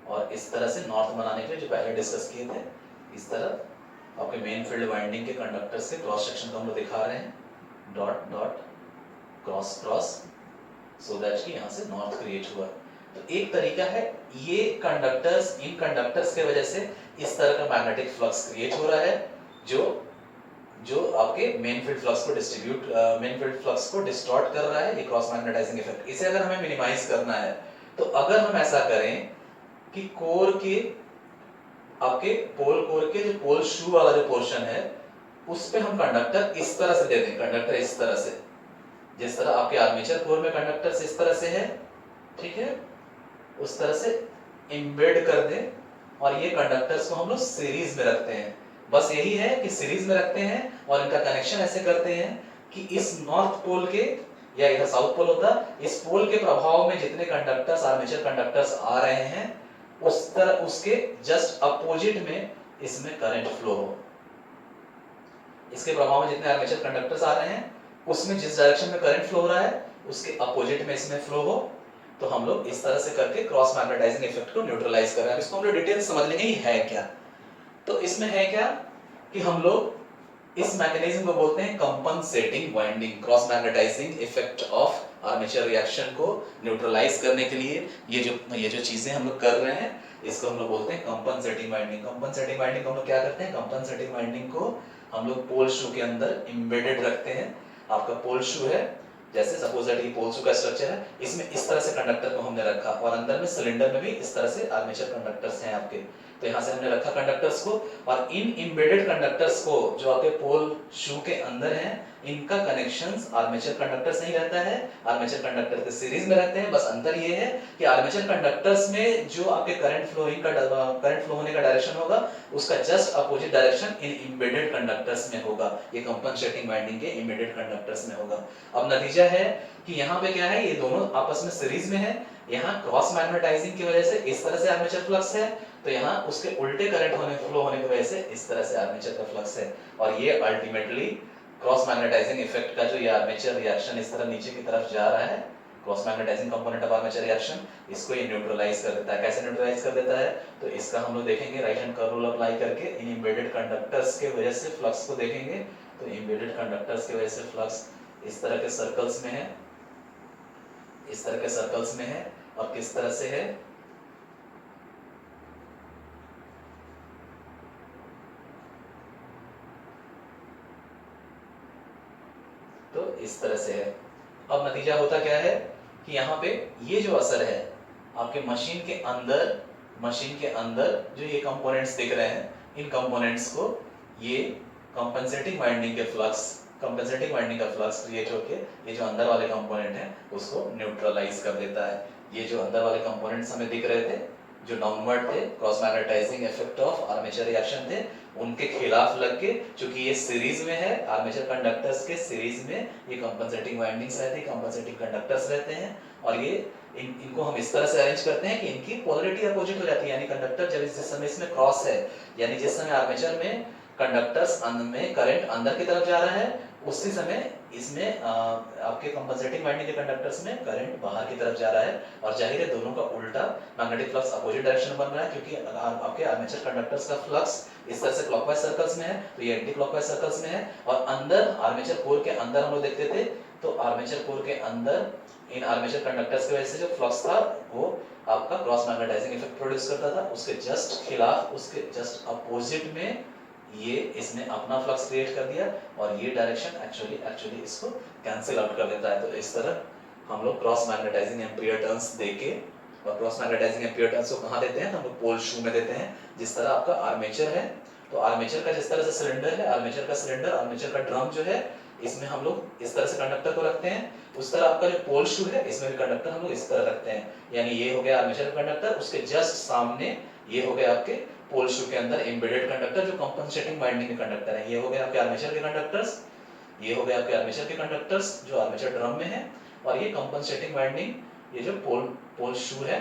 और इस तरह से नॉर्थ बनाने के लिए जो पहले डिस्कस किए थे, इस तरह आपके मेन फील्ड वाइंडिंग के कंडक्टर्स के क्रॉस सेक्शन को हम लोग दिखा रहे हैं, dot dot cross cross, so that कि यहाँ से नॉर्थ क्रिएट हुआ। तो एक तरीका है, ये कंडक्टर्स, इन कंडक्टर्स के वजह से इस तरह का मैग्नेटिक फ्लक्स क्रिएट हो रहा है जो आपके मेन फील्ड फ्लक्स को मेन फील्ड फ्लक्स को डिस्टॉर्ट कर रहा है, ये क्रॉस मैग्नेटाइजिंग इफेक्ट। इसे अगर हमें मिनिमाइज करना है तो अगर हम ऐसा करें कि कोर के आपके पोल कोर के जो पोल शू वाला जो पोर्शन है उस पे हम कंडक्टर इस तरह से दे दें, कंडक्टर इस तरह से, जिस तरह आपके आर्मेचर कोर में कंडक्टर इस तरह से है, ठीक है, उस तरह से एम्बेड कर दें और ये कंडक्टर्स को हम लोग सीरीज में रखते हैं। बस यही है कि सीरीज में रखते हैं और इनका कनेक्शन ऐसे करते हैं कि इस नॉर्थ पोल के, या इधर साउथ पोल होता, इस पोल के प्रभाव में जितने कंडक्टर्स, आर्मेचर कंडक्टर्स आ रहे हैं उस तरह उसके जस्ट अपोजिट में इसमें करंट फ्लो हो। इसके प्रभाव में जितने आर्मेचर कंडक्टर्स आ रहे हैं उसमें जिस डायरेक्शन में करंट फ्लो हो रहा है उसके अपोजिट में इसमें फ्लो हो। तो हम लोग इस तरह से करके क्रॉस मैग्नेटाइजिंग इफेक्ट को न्यूट्रलाइज कर रहे हैं। इसको हम लोग डिटेल समझ लेंगे ये है क्या। तो इसमें है क्या कि हम लोग इस मैकेनिज्म को बोलते हैं compensating winding. Cross magnetising effect of armature reaction को न्यूट्रलाइज करने के लिए ये जो चीजें हम लोग कर रहे हैं इसको हम लोग बोलते हैं कंपनसेटिंग वाइंडिंग। कंपनसेटिंग वाइंडिंग को हम लोग क्या करते हैं, कंपनसेटिंग वाइंडिंग को हम लोग पोल शू के अंदर एम्बेडेड रखते हैं। आपका पोल शू है, जैसे सपोज दैट ये पोल शू का स्ट्रक्चर है, इसमें इस तरह से कंडक्टर को हमने रखा और अंदर में सिलेंडर में भी इस तरह से आर्मेचर कंडक्टर्स हैं आपके। तो यहाँ से हमने रखा कंडक्टर्स को और इन एम्बेडेड कंडक्टर्स को जो आपके पोल शू के अंदर हैं इनका कनेक्शंस आर्मेचर कंडक्टर से ही रहता है, आर्मेचर कंडक्टर के सीरीज में रहते हैं। बस अंतर ये है कि आर्मेचर कंडक्टर्स में जो आपके करंट फ्लो होने का डायरेक्शन होगा उसका just opposite direction in embedded conductors में होगा। ये कंपनसेटिंग वाइंडिंग के एम्बेडेड कंडक्टर्स में होगा। अब नतीजा है कि यहाँ पे क्या है, ये दोनों आपस में सीरीज में है। यहाँ क्रॉस मैग्नेटाइजिंग की वजह से इस तरह से आर्मेचर फ्लक्स है, तो यहाँ उसके उल्टे करंट फ्लो होने की वजह से इस तरह से आर्मेचर का फ्लक्स है। और ये अल्टीमेटली क्रॉस मैग्नेटाइजिंग इफेक्ट का जो ये आर्मेचर रिएक्शन इस तरह नीचे की तरफ जा रहा है, cross magnetising component of armature reaction, इसको ये न्यूट्रलाइज कर देता है। कैसे न्यूट्रलाइज कर देता है तो इसका हम लोग देखेंगे right hand curve rule apply करके। इन एम्बेडेड कंडक्टर्स के वजह से फ्लक्स को देखेंगे। तो एम्बेडेड कंडक्टर्स की वजह से फ्लक्स इस तरह के सर्कल्स में है, इस तरह के सर्कल्स में है। और किस तरह से है, तो इस तरह से है। अब नतीजा होता क्या है कि यहाँ पे ये जो असर है आपके मशीन के अंदर जो ये कंपोनेंट्स दिख रहे हैं, इन कंपोनेंट्स को ये कंपनसेटिंग वाइंडिंग का फ्लक्स क्रिएट होके ये जो अंदर वाले कंपोनेंट हैं उसको न्यूट्रलाइज कर देता है। ये जो अंदर वाले कंपोनेंट्स हमें दिख रहे थे जो डाउनवर्ड थे, cross magnetising effect of armature reaction थे, उनके खिलाफ लग के, चूंकि ये सीरीज में है, आर्मेचर कंडक्टर्स के सीरीज में ये कंपनसेटिंग वाइंडिंग्स रहती है, कंपनसेटिंग कंडक्टर्स रहते हैं। और ये इनको हम इस तरह से अरेंज करते हैं कि इनकी पोलैरिटी अपोजिट हो जाती है। यानी कंडक्टर जब जिस समय इसमें क्रॉस है, यानी जिस समय आर्मेचर में कंडक्टर्स में करंट अंदर की तरफ जा रहा है उसी समय इसमें आपके कंपनसेटिंग वाइंडिंग के कंडक्टर्स में करंट बाहर की तरफ जा रहा है। और जाहिर है दोनों का उल्टा मैग्नेटिक फ्लक्स अपोजिट डायरेक्शन बन रहा है, क्योंकि आपके आर्मेचर कंडक्टर्स का फ्लक्स इस तरह से क्लॉकवाइज सर्कल्स में है तो ये एंटी क्लॉकवाइज सर्कल्स में है। और अंदर आर्मेचर कोर के अंदर हम लोग देखते थे तो आर्मेचर कोर के अंदर इन आर्मेचर कंडक्टर्स की वजह से जो फ्लक्स था वो आपका क्रॉस मैग्नेटाइजिंग इफेक्ट प्रोड्यूस करता था। उसके जस्ट खिलाफ, उसके जस्ट अपोजिट में ये इसने अपना फ्लक्स क्रिएट कर दिया और ये डायरेक्शन एक्चुअली इसको कैंसिल आउट कर देता है। तो इस तरह हम लोग क्रॉस मैग्नेटाइजिंग एम्पियर टर्न्स देके, और क्रॉस मैग्नेटाइजिंग एम्पियर टर्न्स को कहाँ देते हैं तो हम लोग पोल शू में देते हैं। जिस तरह आपका आर्मेचर है तो आर्मेचर का जिस तरह से सिलेंडर है, आर्मेचर का सिलेंडर, आर्मेचर का ड्रम जो है, इसमें हम लोग इस तरह से कंडक्टर को रखते हैं। उस तरह आपका जो पोल शू है इसमें भी कंडक्टर हम लोग इस तरह रखते हैं। यानी ये हो गया आर्मेचर का कंडक्टर, उसके जस्ट सामने ये हो गया आपके पोल शू के अंदर एम्बेडेड कंडक्टर जो कंपनसेटिंग वाइंडिंग के कंडक्टर है। ये हो गए आपके आर्मेचर के कंडक्टर्स, ये हो गए आपके आर्मेचर के कंडक्टर्स जो आर्मेचर ड्रम में है। और ये कंपनसेटिंग वाइंडिंग ये जो पोल शू है,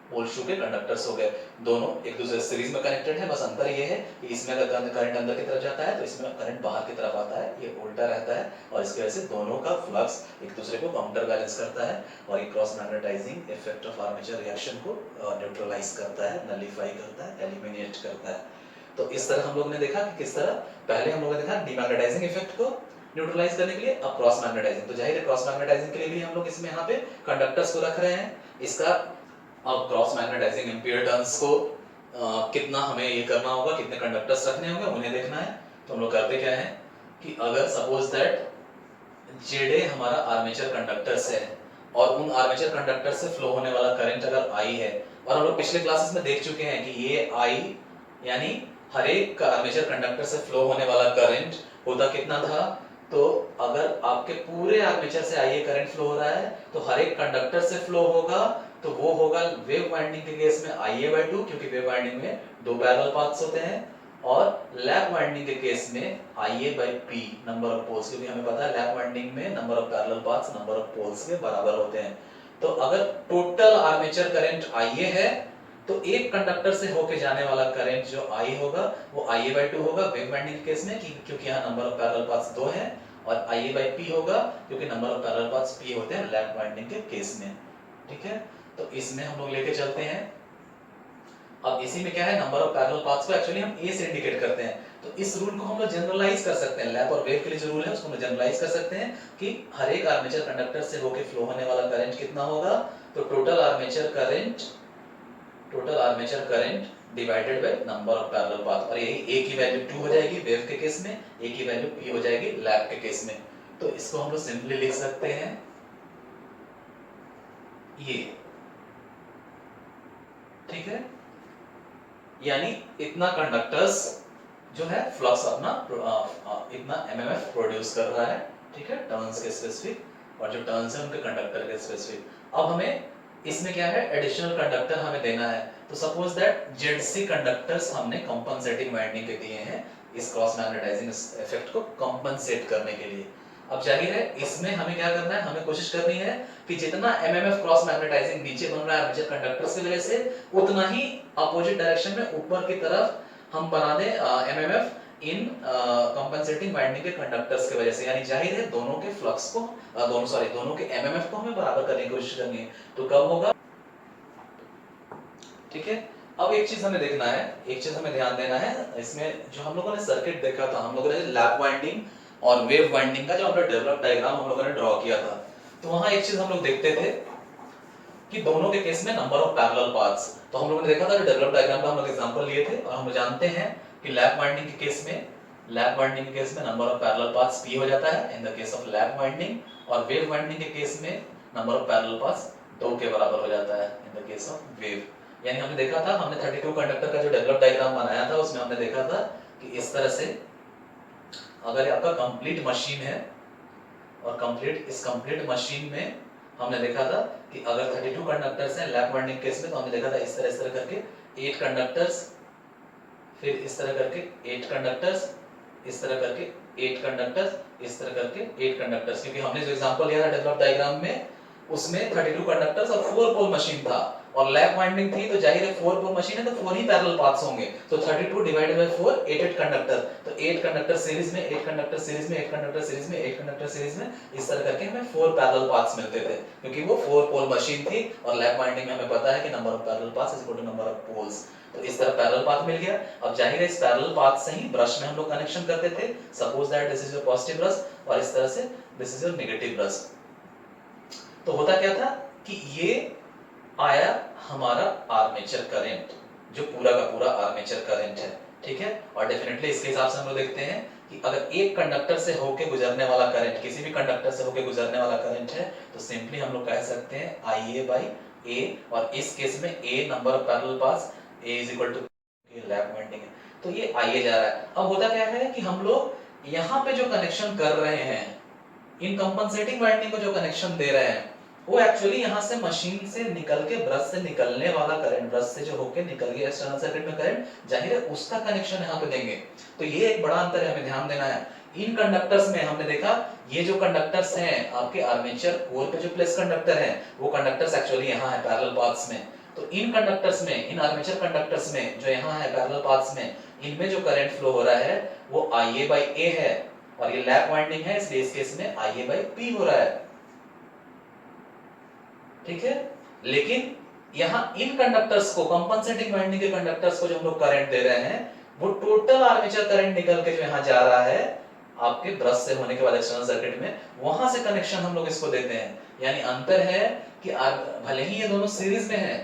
पोल शू के कंडक्टर्स हो गए। दोनों एक दूसरे से सीरीज में कनेक्टेड है। बस अंतर ये है कि इसमें अगर करंट अंदर की तरफ जाता है तो इसमें करंट बाहर की तरफ आता है, ये उल्टा रहता है। और इसकी वजह से दोनों का फ्लक्स एक दूसरे को काउंटर बैलेंस करता है और ये cross magnetising effect of armature reaction को न्यूट्रलाइज करता है, नलीफाई करता है, एलिमिनेट करता है। तो इस तरह हम लोग ने देखा कि किस तरह पहले हम लोगों ने देखा डीमैग्नेटाइजिंग इफेक्ट को न्यूट्रलाइज करने के लिए, अब क्रॉस मैग्नेटाइजिंग। तो जाहिर है क्रॉस मैग्नेटाइजिंग के लिए भी हम लोग इसमें यहाँ पे कंडक्टर्स को रख रहे हैं। इसका अब क्रॉस मैग्नेटाइजिंग इम्पीडेंस को कितना हमें ये करना होगा, कितने कंडक्टर्स रखने होंगे, उन्हें देखना है। तो हम लोग करते क्या है कि अगर सपोज दैट जेडे हमारा आर्मेचर कंडक्टर्स है और उन आर्मेचर कंडक्टर से फ्लो होने वाला करंट अगर आई है, और हम लोग पिछले क्लासेस में देख चुके हैं कि ये आई यानी हर एक आर्मेचर कंडक्टर से फ्लो होने वाला करंट होता कितना था। तो अगर आपके पूरे आर्मेचर से आई करंट फ्लो हो रहा है तो हर एक कंडक्टर से फ्लो होगा, तो वो होगा वेव वाइंडिंग के केस में IA/2, क्योंकि वेव वाइंडिंग में दो पैरेलल पाथ्स होते हैं, और लैप वाइंडिंग के केस में IA/P नंबर ऑफ पोल्स, क्योंकि हमें पता है लैप वाइंडिंग में number of parallel paths number of poles के बराबर होते हैं। तो अगर टोटल आर्मेचर करंट IA है तो एक कंडक्टर से होके जाने वाला करंट जो I होगा वो IA/2 होगा वेव वाइंडिंग के केस में, क्योंकि यहाँ नंबर ऑफ पैरेलल पाथ्स 2 हैं, और IA/P होगा क्योंकि number of parallel paths P होते हैं लैप वाइंडिंग के केस में। ठीक है, तो इसमें हम लोग लेके चलते हैं। अब इसी में क्या है, नंबर ऑफ पैरेलल पाथ्स को एक्चुअली हम A से इंडिकेट करते हैं। तो इस रूल को हम लोग जनरलाइज कर सकते हैं, लैप और वेव के लिए जो रूल है उसको हम जनरलाइज कर सकते हैं कि हर एक आर्मेचर कंडक्टर से होके फ्लो होने वाला करंट कितना होगा, तो total armature current divided by number of parallel path, और यही A की वैल्यू 2 हो जाएगी वेव के केस में, A की वैल्यू P हो जाएगी लैप के केस में। तो इसको हम लोग सिंपली लिख सकते हैं ये, ठीक है, यानी इतना कंडक्टर्स जो है फ्लक्स अपना इतना एमएमएफ प्रोड्यूस कर रहा है। ठीक है, टर्न्स के स्पेसिफिक, और जो टर्न्स है उनके कंडक्टर के स्पेसिफिक। अब हमें इसमें क्या है, एडिशनल कंडक्टर हमें देना है। तो सपोज दैट जेडसी कंडक्टर्स हमने कंपनसेटिंग वाइंडिंग के दिए हैं इस क्रॉस मैग्नेटाइजिंग इफेक्ट को कंपनसेट करने के लिए। अब जाहिर है इसमें हमें क्या करना है, हमें कोशिश करनी है कि जितना एमएमएफ क्रॉस मैग्नेटाइजिंग नीचे बन रहा है आर्मेचर कंडक्टर्स की वजह से, उतना ही अपोजिट डायरेक्शन में ऊपर की तरफ हम बना दें एमएमएफ इन कंपनसेटिंग वाइंडिंग के कंडक्टर्स की वजह से। यानी जाहिर है दोनों के फ्लक्स को दोनों के एमएमएफ को हमें बराबर करने की कोशिश करनी है। तो कब होगा, ठीक है। अब एक चीज हमें देखना है, एक चीज हमें ध्यान देना है, इसमें जो हम लोगों ने सर्किट देखा था, हम लोगों ने लैप वाइंडिंग और वेव वाइंडिंग का जो हमने डेवलप डायग्राम हम लोगों ने ड्रॉ किया था, तो वहां एक चीज हम लोग देखते थे कि दोनों के केस में नंबर ऑफ पैरेलल पाथ्स। तो हम लोगों ने देखा था जो डेवलप डायग्राम का हम लोग एग्जांपल लिए थे, और हम जानते हैं कि लैप वाइंडिंग के केस में number of parallel paths P हो जाता है in the case of lap winding, और वेव वाइंडिंग के केस में नंबर ऑफ पैरेलल पाथ्स 2 के बराबर हो जाता है in the case of wave. यानी हमने देखा था, हमने 32 कंडक्टर का जो डेवलप डायग्राम बनाया था उसमें हमने देखा था कि इस तरह से अगर आपका कंप्लीट मशीन है और इस कंप्लीट मशीन में हमने देखा था कि अगर 32 कंडक्टर्स हैं लैप वाइंडिंग केस में, तो हमने देखा था इस तरह करके 8 कंडक्टर्स, फिर इस तरह करके 8 कंडक्टर्स, इस तरह करके 8 कंडक्टर्स, इस तरह करके 8 कंडक्टर्स, क्योंकि हमने जो एग्जांपल लिया था डेवलप डायग्राम में उसमें 32 कंडक्टर्स और 4 पोल मशीन था, और लैप वाइंडिंग थी तो जाहिर है 4 पोल मशीन है तो 4 ही पैरेलल पाथ्स होंगे। तो 32 डिवाइडेड बाय 4 8 कंडक्टर, तो 8 कंडक्टर सीरीज में, 8 कंडक्टर सीरीज में, 8 कंडक्टर सीरीज में, 8 कंडक्टर सीरीज में, इस तरह करके हमें 4 पैरेलल पाथ्स मिलते थे, क्योंकि वो 4 पोल मशीन थी, और लैप वाइंडिंग में हमें पता है कि number of parallel paths is equal to number of poles. तो इस तरह पैरेलल पाथ मिल गया। अब जाहिर है इस पैरेलल पाथ से ही ब्रश में हम लोग कनेक्शन करते थे। Suppose that this is your positive brush और इस तरह से this is your negative brush. तो होता क्या था कि ये आया हमारा आर्मेचर करंट, जो पूरा का पूरा आर्मेचर करंट है, ठीक है। और डेफिनेटली इसके हिसाब से हम लोग देखते हैं कि अगर एक कंडक्टर से होके गुजरने वाला करंट, किसी भी कंडक्टर से होके गुजरने वाला करंट है, तो सिंपली हम लोग कह सकते हैं IA/A, और इस केस में A number of parallel paths, A is equal to lap winding है, तो ये IA जा रहा है। अब होता क्या है कि हम लोग यहाँ पे जो कनेक्शन कर रहे हैं, इन कंपनसेटिंग वाइंडिंग को जो कनेक्शन दे रहे हैं, वो एक्चुअली यहाँ से मशीन से निकल के ब्रश से निकलने वाला करंट, ब्रश से जो होके निकल गया एक्सटर्नल सर्किट में करंट, जाहिर है उसका कनेक्शन यहाँ पे देंगे। तो ये एक बड़ा अंतर है, हमें ध्यान देना है। इन कंडक्टर्स में हमने देखा ये जो कंडक्टर्स हैं आपके आर्मेचर कोर पे जो प्लेस कंडक्टर हैं, वो कंडक्टर्स एक्चुअली यहाँ है पैरेलल पाथ्स में। तो इन कंडक्टर्स में, इन आर्मेचर कंडक्टर्स में जो यहाँ है पैरेलल पाथ्स में, इनमें जो करंट फ्लो हो रहा है वो IA/A है, और ये लैप वाइंडिंग है इसलिए इस केस में IA/P हो रहा है, ठीक है। लेकिन यहाँ इन कंडक्टर्स को, कंपनसेटिंग वाइंडिंग के कंडक्टर्स को जो हम लोग करंट दे रहे हैं, वो टोटल आर्मेचर करंट निकल के जो यहाँ जा रहा है आपके ब्रश से होने के बाद एक्सटर्नल सर्किट में, वहां से कनेक्शन हम लोग इसको देते हैं। यानी अंतर है कि भले ही ये दोनों सीरीज में है,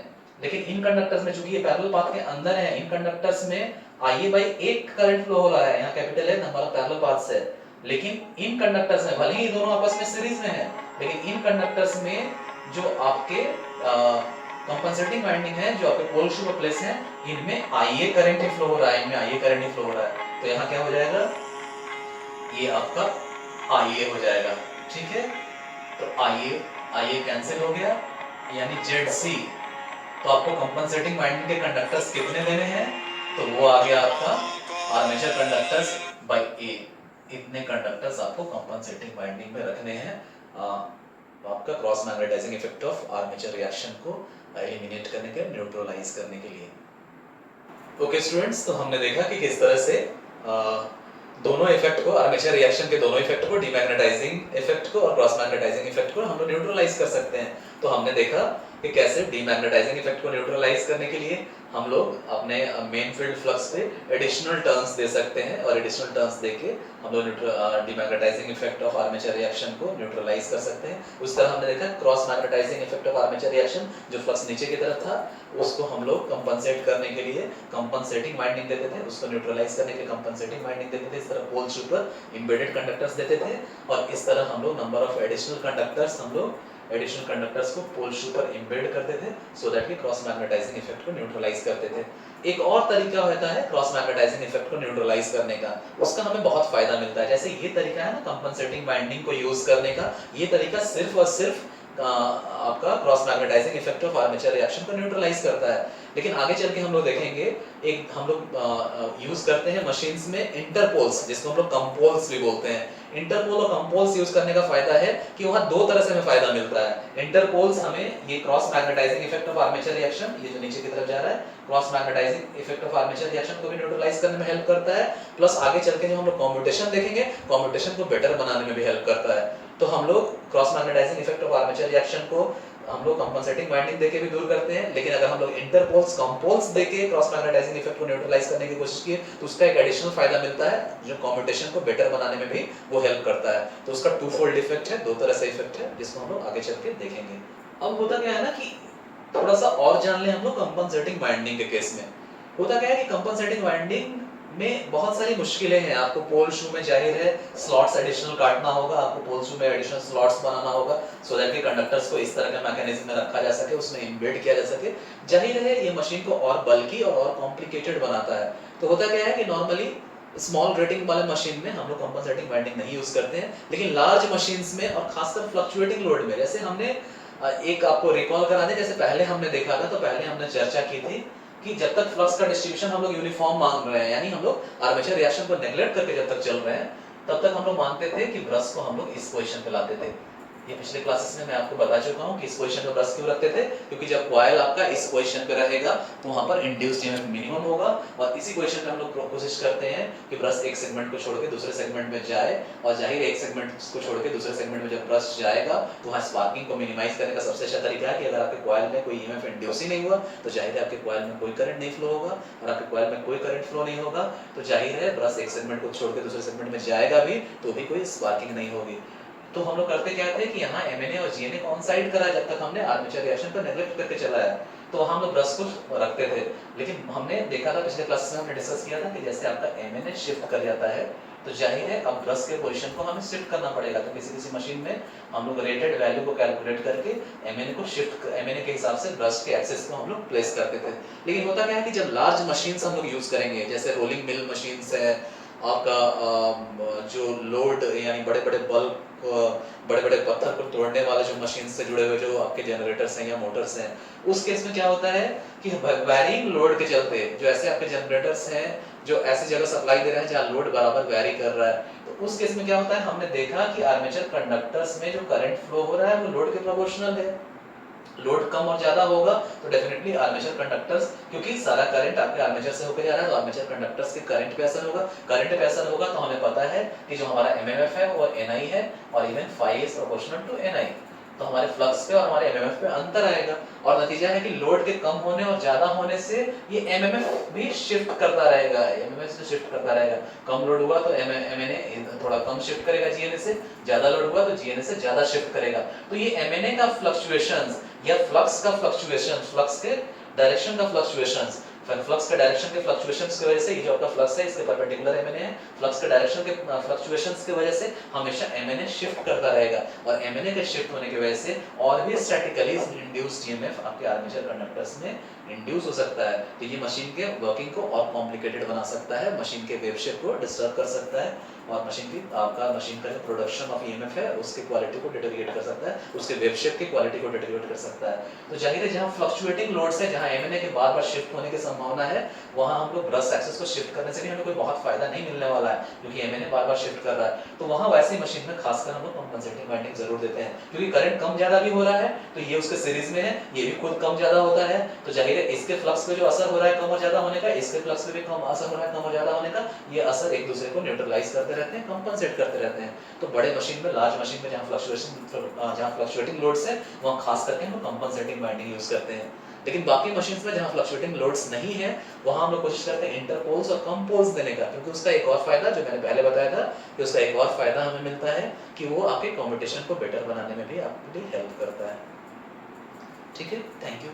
लेकिन इन कंडक्टर्स में चूंकि ये पैरेलल पाथ के अंदर है, इन कंडक्टर्स में IA/1 करंट फ्लो हो रहा है, यहाँ कैपिटल है नंबर ऑफ पैरेलल पाथ्स है। लेकिन इन कंडक्टर्स में भले ही दोनों आपस में सीरीज में है, लेकिन इन कंडक्टर्स में जो आपके कंपनसेटिंग वाइंडिंग है, जो आपके पोल शू पर प्लेस है, इनमें IA करंट ही फ्लो हो रहा है, इनमें IA करंट ही फ्लो हो रहा है। तो यहाँ क्या हो जाएगा, ये आपका IA हो जाएगा, ठीक है। तो IA कैंसिल हो गया, यानी ZC। तो आपको कंपनसेटिंग वाइंडिंग के कंडक्टर्स कितने देने हैं, तो वो आ गया आपका आर्मेचर कंडक्टर्स बाय A। इतने कंडक्टर्स आपको कंपनसेटिंग वाइंडिंग में रखने हैं आपका cross magnetising effect of armature reaction को एलिमिनेट करने के, न्यूट्रलाइज करने के लिए। ओके स्टूडेंट्स, तो हमने देखा कि किस तरह से दोनों इफेक्ट को, आर्मेचर रिएक्शन के दोनों इफेक्ट को, डीमैग्नेटाइजिंग इफेक्ट को और क्रॉस मैग्नेटाइजिंग इफेक्ट को हम लोग न्यूट्रलाइज कर सकते हैं। तो हमने देखा कि कैसे डीमैग्नेटाइजिंग इफेक्ट को न्यूट्रलाइज करने के लिए हम लोग अपने मेन फील्ड फ्लक्स पे एडिशनल टर्न्स दे सकते हैं, और एडिशनल टर्न्स देके हम लोग demagnetising effect of armature reaction को न्यूट्रलाइज कर सकते हैं। उस तरह हमने देखा cross magnetising effect of armature reaction, जो फ्लक्स नीचे की तरफ था उसको हम लोग कंपनसेट करने के लिए कंपनसेटिंग वाइंडिंग देते थे, उसको न्यूट्रलाइज करने के लिए कंपनसेटिंग वाइंडिंग देते थे। इस तरह पोल शू पर एम्बेडेड कंडक्टर्स देते थे, और इस तरह हम लोग नंबर ऑफ एडिशनल कंडक्टर्स को पोल शू पर एम्बेड करते थे, सो दैट कि क्रॉस मैग्नेटाइजिंग इफेक्ट को न्यूट्रलाइज करते थे। एक और तरीका होता है क्रॉस मैग्नेटाइजिंग इफेक्ट को न्यूट्रलाइज करने का, उसका हमें बहुत फायदा मिलता है। जैसे ये तरीका है ना कंपनसेटिंग वाइंडिंग को यूज करने का, ये तरीका सिर्फ और सिर्फ आपका cross magnetising effect of armature reaction को न्यूट्रलाइज करता है। लेकिन आगे चल के हम लोग देखेंगे, एक हम लोग यूज करते हैं मशीन्स में इंटरपोल्स, जिसको हम लोग कंपोल्स भी बोलते हैं। इंटरपोल और कंपोल्स यूज करने का फायदा है कि वहां दो तरह से हमें फायदा मिलता है। इंटरपोल्स हमें ये cross magnetising effect of armature reaction, ये जो नीचे की तरफ जा रहा है, cross magnetising effect of armature reaction को भी न्यूट्रलाइज करने में हेल्प करता है। प्लस आगे चल के जो हम लोग कम्यूटेशन देखेंगे, कम्यूटेशन को बेटर बनाने में भी हेल्प करता है। तो हम लोग cross magnetising effect of armature reaction को हम लोग कंपनसेटिंग वाइंडिंग देके भी दूर करते हैं, लेकिन अगर हम लोग इंटरपोल्स कंपोल्स देके क्रॉस मैग्नेटाइजिंग इफेक्ट को न्यूट्रलाइज करने की कोशिश की, तो उसका एक एडिशनल फायदा मिलता है, जो कम्यूटेशन को बेटर बनाने में भी वो हेल्प करता है। तो उसका टू फोल्ड इफेक्ट है, दो तरह से इफेक्ट है, जिसको हम लोग आगे चल के देखेंगे। अब होता क्या है ना कि थोड़ा सा और जान ले हम लोग कंपनसेटिंग वाइंडिंग के केस में। होता क्या है कि कंपनसेटिंग वाइंडिंग में बहुत सारी मुश्किलें हैं। आपको पोल शू में जाहिर है स्लॉट्स एडिशनल काटना होगा, आपको पोल शू में एडिशनल स्लॉट्स बनाना होगा, सो दैट कि कंडक्टर्स को इस तरह के मैकेनिज्म में रखा जा सके, उसमें एम्बेड किया जा सके। जाहिर है ये मशीन को और बल्कि और कॉम्प्लिकेटेड बनाता है। तो होता क्या है कि नॉर्मली स्मॉल रेटिंग वाले मशीन में हम लोग कंपनसेटिंग वाइंडिंग नहीं यूज करते हैं, लेकिन लार्ज मशीन्स में और खासकर फ्लक्चुएटिंग लोड में, जैसे हमने एक आपको रिकॉल करा दें, जैसे पहले हमने देखा था, तो पहले हमने चर्चा की थी कि जब तक फ्लक्स का डिस्ट्रीब्यूशन हम लोग यूनिफॉर्म मान रहे हैं, यानी हम लोग आर्मेचर रिएक्शन को नेग्लेक्ट करके जब तक चल रहे हैं, तब तक हम लोग मानते थे कि ब्रश को हम लोग इस पोजीशन पे लाते थे। ये पिछले क्लासेस में मैं आपको बता चुका हूं कि इस पोजीशन पे ब्रश क्यों रखते थे, क्योंकि जब कॉइल आपका इस पोजीशन पे रहेगा तो वहां पर इंड्यूस्ड ईएमएफ मिनिमम होगा, और इसी पोजीशन पे हम लोग कोशिश करते हैं कि ब्रश एक सेगमेंट को छोड़ के दूसरे सेगमेंट में जाए, और जाहिर एक सेगमेंट को छोड़ के दूसरे सेगमेंट में जब ब्रश जाएगा तो वहां स्पार्किंग को मिनिमाइज करने का सबसे अच्छा तरीका है कि अगर आपके कॉइल में कोई ईएमएफ इंड्यूस ही नहीं हुआ, तो जाहिर है आपके कॉइल में कोई करंट नहीं फ्लो होगा, और आपके कॉइल में कोई करंट फ्लो नहीं होगा, तो जाहिर है ब्रश एक सेगमेंट को छोड़ के दूसरे सेगमेंट में जाएगा भी तो भी कोई स्पार्किंग नहीं होगी। तो हम लोग करते क्या थे कि यहाँ एमएनए और जीएनए कॉन्साइड करा, जब तक हमने आर्मेचर रिएक्शन पर नेग्लेक्ट करके चला है, तो हम लोग ब्रश को रखते थे। लेकिन हमने देखा था पिछले क्लास में, हमने डिस्कस किया था कि जैसे आपका एमएनए शिफ्ट कर जाता है, तो जाहिर है अब ब्रश के पोजीशन को हमें शिफ्ट करना पड़ेगा। तो किसी किसी मशीन में हम लोग रेटेड वैल्यू को कैलकुलेट करके एमएनए को शिफ्ट, एमएनए के हिसाब से ब्रश के एक्सिस को हम लोग प्लेस करते थे। लेकिन होता क्या है कि जब लार्ज मशीन्स हम लोग यूज करेंगे, जैसे रोलिंग मिल मशीन्स है, आपका जो लोड यानी बड़े बड़े बल्क, बड़े बड़े पत्थर को तोड़ने वाले जो मशीन से जुड़े हुए जो आपके जनरेटर्स हैं या मोटर्स हैं, उस केस में क्या होता है कि वैरिंग लोड के चलते जो ऐसे आपके जनरेटर्स हैं जो ऐसी जगह सप्लाई दे रहे हैं जहाँ लोड बराबर वैरी कर रहा है, तो उस केस में क्या होता है, हमने देखा कि आर्मेचर कंडक्टर्स में जो करंट फ्लो हो रहा है वो लोड के प्रोपोर्शनल है। लोड कम और ज्यादा होगा तो डेफिनेटली आर्मेचर कंडक्टर्स, क्योंकि सारा करंट आपके आर्मेचर से होकर जा रहा है, तो आर्मेचर कंडक्टर्स के करंट पे असर होगा। करंट पे असर होगा तो हमें पता है कि जो हमारा एमएमएफ है वो एनआई है, और even phi is proportional to NI. तो हमारे फ्लक्स पे और हमारे एमएमएफ पे अंतर आएगा और नतीजा है कि लोड के कम होने और ज्यादा होने से ये एमएमएफ भी शिफ्ट करता रहेगा, एमएमएफ से शिफ्ट करता रहेगा। कम लोड हुआ तो एमएनए थोड़ा कम शिफ्ट करेगा जीएनए से, ज्यादा लोड हुआ तो जीएनए से ज्यादा शिफ्ट करेगा। तो ये एमएनए का फ्लक्चुएशंस या फ्लक्स का फ्लक्चुएशन, फ्लक्स के डायरेक्शन का फ्लक्चुएशंस, फ्लक्स के डायरेक्शन के फ्लक्चुएशंस की वजह से ये जो आपका फ्लक्स है इसके परपेंडिकुलर एमएनए है, फ्लक्स के डायरेक्शन के फ्लक्चुएशंस की वजह से हमेशा एमएनए शिफ्ट करता रहेगा और एमएनए के शिफ्ट होने की वजह से और भी स्टैटिकली इंड्यूस्ड ईएमएफ आपके आर्मेचर कंडक्टर्स में इंड्यूस हो सकता है। तो ये मशीन के वर्किंग को और कॉम्प्लिकेटेड बना सकता है, मशीन के वेव शेप को डिस्टर्ब कर सकता है और मशीन का जो प्रोडक्शन ऑफ ईएमएफ है उसकी क्वालिटी को डिटेरियोरेट कर सकता है, उसके वेव शेप की क्वालिटी को डिटेरियोरेट कर सकता है। तो जाहिर है जहां फ्लक्चुएटिंग लोड्स है, जहां एमएनए के बार-बार शिफ्ट होने की संभावना है, वहां हम लोग ब्रश एक्सिस को शिफ्ट करने से भी हमें कोई बहुत फायदा नहीं मिलने वाला है क्योंकि एमएनए बार-बार शिफ्ट कर रहा है। तो वहां वैसी मशीन में खासकर हम लोग कंपनसेटिंग वाइंडिंग जरूर देते हैं क्योंकि करंट कम ज्यादा भी हो रहा है तो ये उसके सीरीज में है, ये भी खुद कम ज्यादा होता है, तो जाहिर है इसके फ्लक्स पे जो असर हो रहा है कम और ज्यादा होने का, इसके फ्लक्स पे भी कम असर हो रहा है कम और ज्यादा होने का, ये असर एक दूसरे को न्यूट्रलाइज करते रहते हैं, कंपनसेट करते रहते हैं। तो बड़े मशीन में, लार्ज मशीन में जहां फ्लक्चुएटिंग लोड्स है वहां खास करके हम कंपनसेटिंग वाइंडिंग यूज करते हैं। लेकिन बाकी मशीन्स में जहां फ्लक्चुएटिंग लोड्स नहीं है वहां हम लोग कोशिश करते हैं इंटरपोल्स और कम पोल्स देने का, क्योंकि उसका एक और फायदा जो मैंने पहले बताया था कि उसका एक और फायदा हमें मिलता है कि वो आपके कम्युनिकेशन को बेटर बनाने में भी आपके लिए हेल्प करता है। ठीक है, थैंक यू।